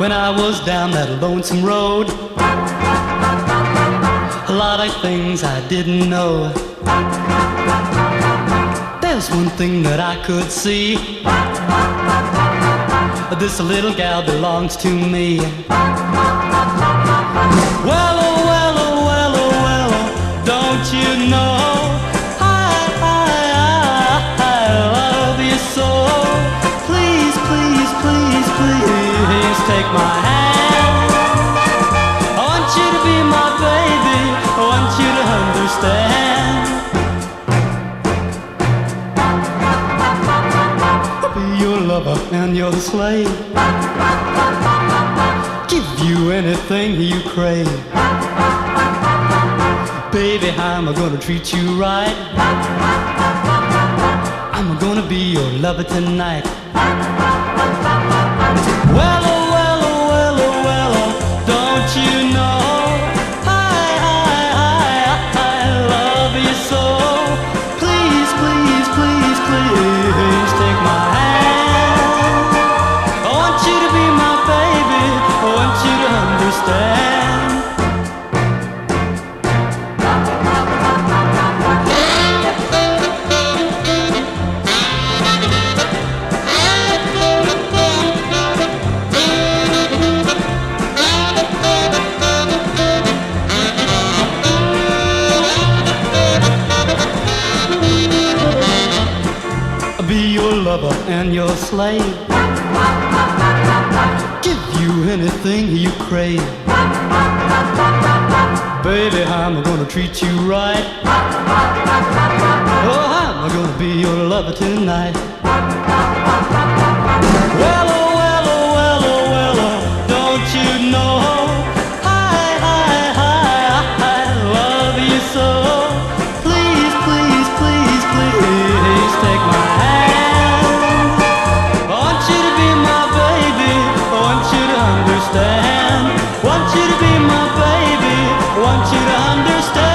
when I was down that lonesome road. A lot of things I didn't know. There's one thing that I could see. This little gal belongs to me. Well, oh, well, oh, well, oh, well, oh, don't you know I love you so. Please, please, please, please take my hand. I want you to be my baby. I want you to understand. I'll be your lover and your slave. Give you anything you crave. Baby, I'm gonna treat you right. I'm gonna be your lover tonight. Well, oh, well, oh, well, oh, well, oh, don't you know I love you so. Please, please, please, please take my hand. I want you to be my baby. I want you to understand. Be your lover and your slave. Give you anything you crave. Baby, I'm gonna treat you right. Oh, I'm gonna be your lover tonight. Well, oh, well, oh, well, oh, well, oh, don't you know I love you so. Please, please, please, please take my hand. I want you to be my baby. I want you to understand. Want you to be my baby. Want you to understand.